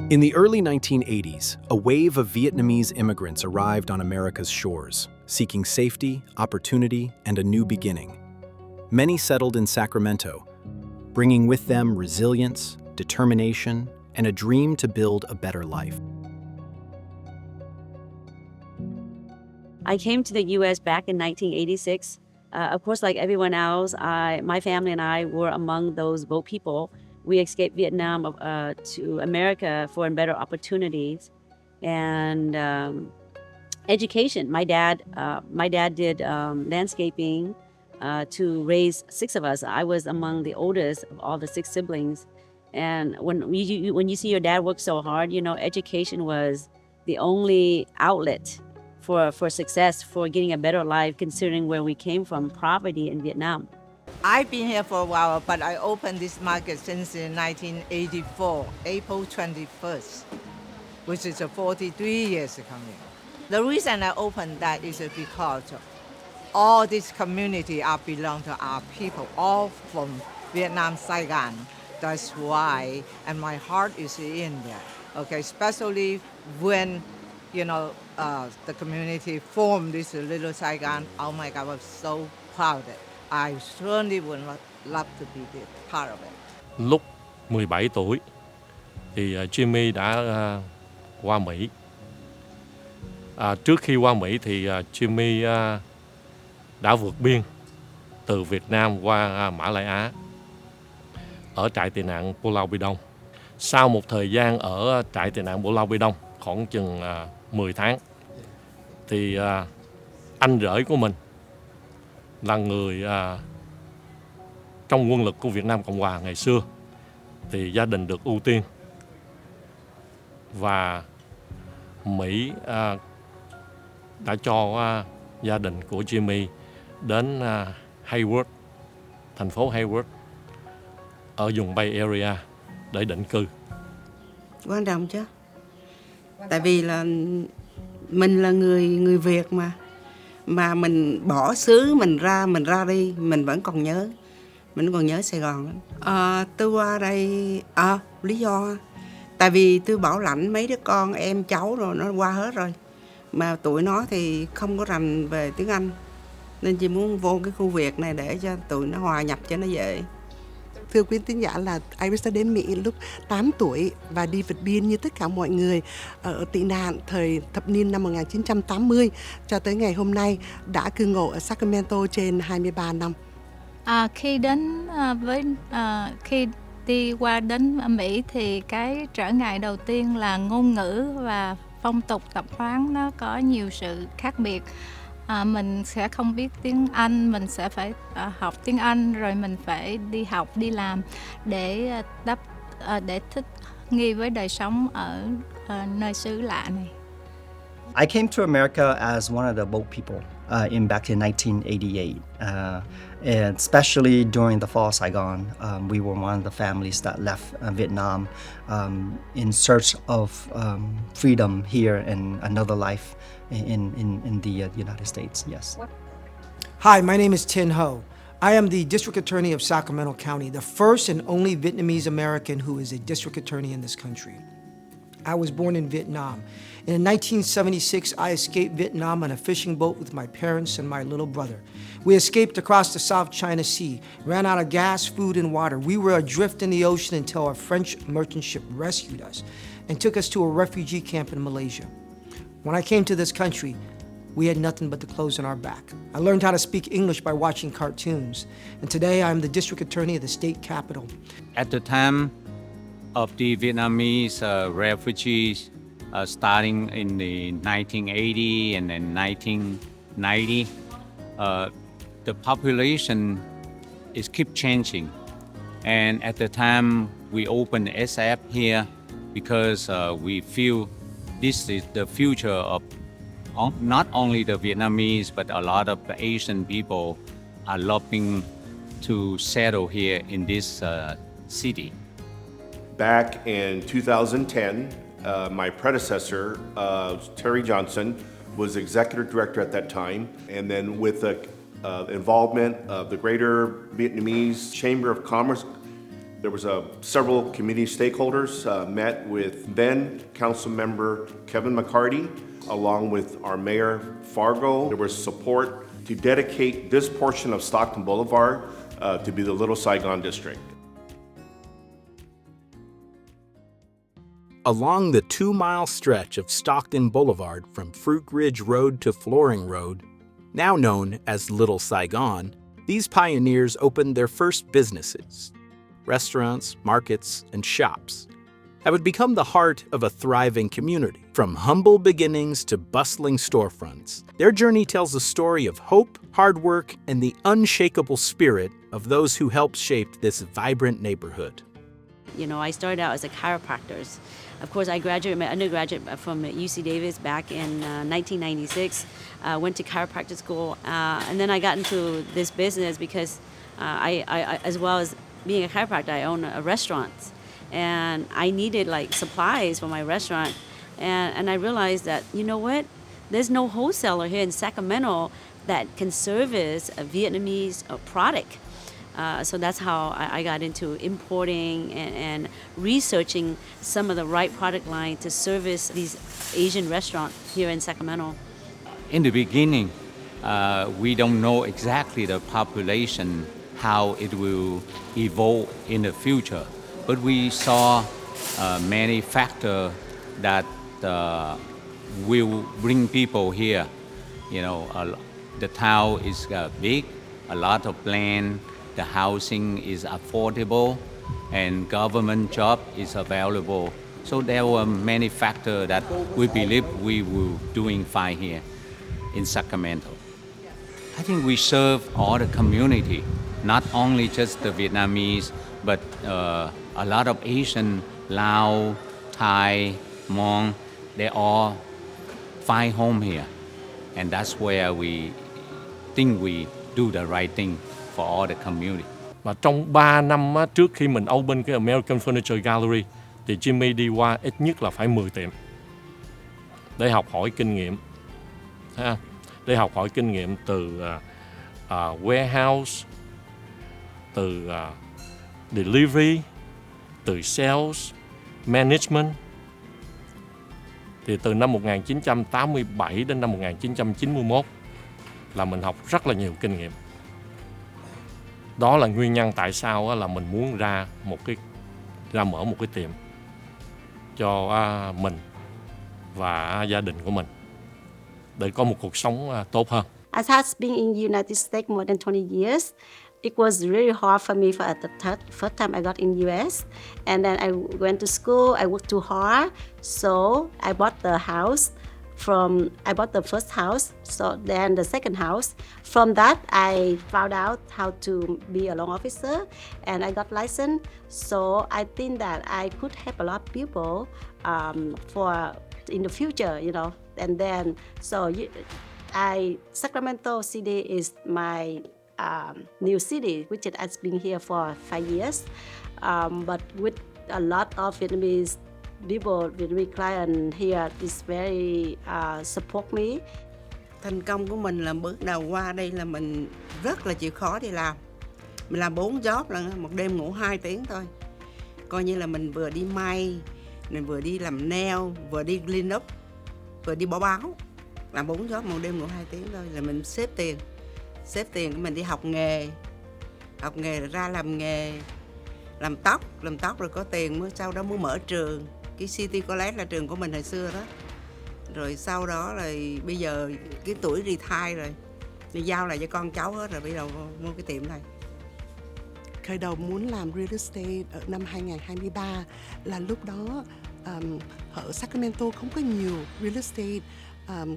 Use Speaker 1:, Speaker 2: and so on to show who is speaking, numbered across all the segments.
Speaker 1: In the early 1980s, a wave of Vietnamese immigrants arrived on America's shores, seeking safety, opportunity, and a new beginning. Many settled in Sacramento, bringing with them resilience, determination, and a dream to build a better life.
Speaker 2: I came to the U.S. back in 1986. Of course, like everyone else, my family and I were among those boat people. We escaped Vietnam to America for better opportunities and education. My dad did landscaping to raise 6 of us. I was among the oldest of all the 6 siblings. And when you see your dad work so hard, education was the only outlet for success, for getting a better life, considering where we came from, poverty in Vietnam.
Speaker 3: I've been here for a while, but I opened this market since 1984, April 21st, which is 43 years coming. The reason I opened that is because all this community belong to our people, all from Vietnam, Saigon. That's why, and my heart is in there, okay, especially when, the community formed this little Saigon. Oh my God, I'm so proud of it. I certainly would love to be part of it.
Speaker 4: Lúc 17 tuổi thì Jimmy đã qua Mỹ. Trước khi qua Mỹ thì Jimmy đã vượt biên từ Việt Nam qua Mã Lai Á ở trại tị nạn Pulau Bi Đông. Sau một thời gian ở trại tị nạn Pulau Bi Đông khoảng chừng 10 tháng thì anh rể của mình là người trong quân lực của Việt Nam Cộng Hòa ngày xưa thì gia đình được ưu tiên và Mỹ đã cho gia đình của Jimmy đến Hayward, thành phố Hayward ở vùng Bay Area để định cư.
Speaker 5: Quan trọng chứ, tại vì là mình là người Việt mà mình bỏ xứ mình ra đi mình vẫn còn nhớ Sài Gòn. Tôi qua đây lý do tại vì tôi bảo lãnh mấy đứa con em cháu rồi nó qua hết rồi mà tụi nó thì không có rành về tiếng Anh nên chỉ muốn vô cái khu Việt này để cho tụi nó hòa nhập cho nó dễ.
Speaker 6: Thưa quý tín giả là Iris đã đến Mỹ lúc 8 tuổi và đi vượt biên như tất cả mọi người ở tị nạn thời thập niên năm 1980 cho tới ngày hôm nay đã cư ngụ ở Sacramento trên 23 năm.
Speaker 7: Khi đi qua đến Mỹ thì cái trở ngại đầu tiên là ngôn ngữ và phong tục tập quán nó có nhiều sự khác biệt. Mình sẽ không biết tiếng Anh, mình sẽ phải học tiếng Anh rồi mình phải đi học, đi làm để thích nghi với đời sống ở nơi xứ lạ này.
Speaker 8: I came to America as one of the boat people back in 1988. And especially during the fall of Saigon, we were one of the families that left Vietnam in search of freedom here and another life in the United States. Yes.
Speaker 9: Hi, my name is Tin Ho. I am the District Attorney of Sacramento County, the first and only Vietnamese American who is a district attorney in this country. I was born in Vietnam. In 1976, I escaped Vietnam on a fishing boat with my parents and my little brother. We escaped across the South China Sea, ran out of gas, food, and water. We were adrift in the ocean until a French merchant ship rescued us and took us to a refugee camp in Malaysia. When I came to this country, we had nothing but the clothes on our back. I learned how to speak English by watching cartoons, and today I'm the district attorney of the state capital.
Speaker 10: At the time of the Vietnamese refugees starting in the 1980 and then 1990, the population keep changing. And at the time, we opened SF here because we feel this is the future of not only the Vietnamese, but a lot of the Asian people are looking to settle here in this city.
Speaker 11: Back in 2010, my predecessor, Terry Johnson, was executive director at that time. And then with the involvement of the Greater Vietnamese Chamber of Commerce There was several community stakeholders met with then Council Member Kevin McCarty, along with our Mayor Fargo. There was support to dedicate this portion of Stockton Boulevard to be the Little Saigon District.
Speaker 1: Along the 2-mile stretch of Stockton Boulevard from Fruit Ridge Road to Flooring Road, now known as Little Saigon, these pioneers opened their first businesses, restaurants, markets, and shops, that would become the heart of a thriving community. From humble beginnings to bustling storefronts, their journey tells a story of hope, hard work, and the unshakable spirit of those who helped shape this vibrant neighborhood.
Speaker 2: You know, I started out as a chiropractor. Of course, I graduated my undergraduate from UC Davis back in 1996. Went to chiropractic school, and then I got into this business because I as well as being a chiropractor, I own a restaurant, and I needed like supplies for my restaurant, and I realized that, you know what, there's no wholesaler here in Sacramento that can service a Vietnamese product. So that's how I got into importing and researching some of the right product line to service these Asian restaurants here in Sacramento.
Speaker 10: In the beginning, we don't know exactly the population, how it will evolve in the future. But we saw many factors that will bring people here. You know, the town is big, a lot of land, the housing is affordable, and government job is available. So there were many factors that we believe we were doing fine here in Sacramento. I think we serve all the community, not only just the Vietnamese, but a lot of Asian, Lao, Thai, Hmong, they all find home here. And that's where we think we do the right thing for all the community.
Speaker 4: Và trong 3 năm trước khi mình open cái American Furniture Gallery thì Jimmy đi qua ít nhất là phải 10 tiệm để học hỏi kinh nghiệm. Để học hỏi kinh nghiệm từ warehouse, từ delivery, từ sales, management. Thì từ năm 1987 đến năm 1991 là mình học rất là nhiều kinh nghiệm. Đó là nguyên nhân tại sao là mình muốn ra mở một cái tiệm cho mình và gia đình của mình để có một cuộc sống tốt hơn.
Speaker 12: As has been in the United States more than 20 years, it was really hard for me at the first time I got in US. And then I went to school, I worked too hard, so I bought the house. I bought the first house, so then the second house. From that, I found out how to be a loan officer, and I got licensed. So I think that I could help a lot of people for in the future, you know. And then, Sacramento City is my new city, which has been here for 5 years. But with a lot of Vietnamese people, Vietnamese clients here is very support me.
Speaker 5: Thành công của mình là bước đầu qua đây là mình rất là chịu khó đi làm. Mình làm 4 job lần, một đêm ngủ 2 tiếng thôi. Coi như là mình vừa đi may, mình vừa đi làm nail, vừa đi clean up, vừa đi bỏ báo. Làm 4 job một đêm ngủ 2 tiếng thôi là mình xếp tiền. Xếp tiền của mình đi học nghề rồi ra làm nghề, làm tóc rồi có tiền mới sau đó mới mở trường. Cái City College là trường của mình hồi xưa đó. Rồi sau đó là bây giờ cái tuổi retire rồi, thì giao lại cho con cháu hết rồi, bây giờ mua cái tiệm này.
Speaker 6: Khởi đầu muốn làm real estate ở năm 2023 là lúc đó ở Sacramento không có nhiều real estate,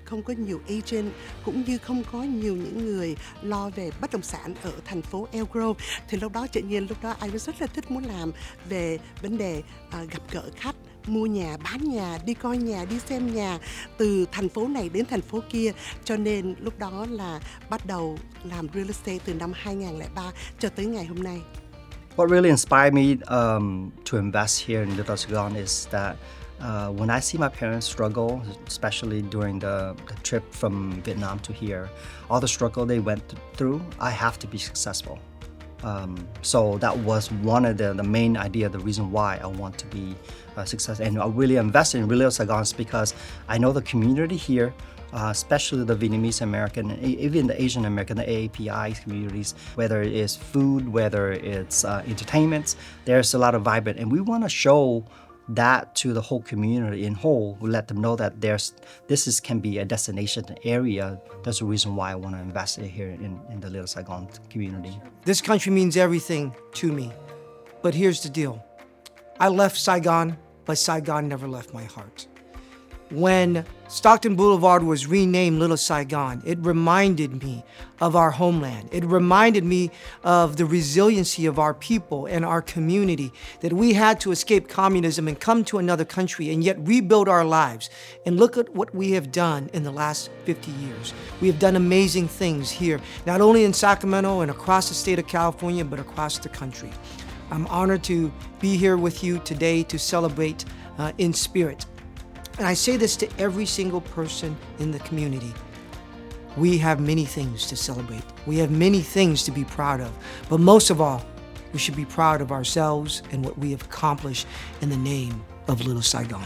Speaker 6: không có nhiều agent, cũng như không có nhiều những người lo về bất động sản ở thành phố Elk Grove. Thì lúc đó tự nhiên ai rất là thích muốn làm về vấn đề gặp gỡ khách, mua nhà, bán nhà, đi coi nhà, đi xem nhà từ thành phố này đến thành phố kia. Cho nên lúc đó là bắt đầu làm real estate từ năm 2003 cho tới ngày hôm nay.
Speaker 8: What really inspired me to invest here in Little Saigon is that when I see my parents struggle, especially during the trip from Vietnam to here, all the struggle they went through, I have to be successful. So that was one of the main idea, the reason why I want to be a success. And I really invested in Little Saigon because I know the community here, especially the Vietnamese American, and even the Asian American, the AAPI communities, whether it is food, whether it's entertainment, there's a lot of vibrant. And we want to show that to the whole community in whole. We let them know that this can be a destination area. That's the reason why I want to invest here in the Little Saigon community.
Speaker 9: This country means everything to me. But here's the deal. I left Saigon, but Saigon never left my heart. When Stockton Boulevard was renamed Little Saigon, it reminded me of our homeland. It reminded me of the resiliency of our people and our community, that we had to escape communism and come to another country and yet rebuild our lives. And look at what we have done in the last 50 years. We have done amazing things here, not only in Sacramento and across the state of California, but across the country. I'm honored to be here with you today to celebrate in spirit. And I say this to every single person in the community. We have many things to celebrate. We have many things to be proud of. But most of all, we should be proud of ourselves and what we have accomplished in the name of Little Saigon.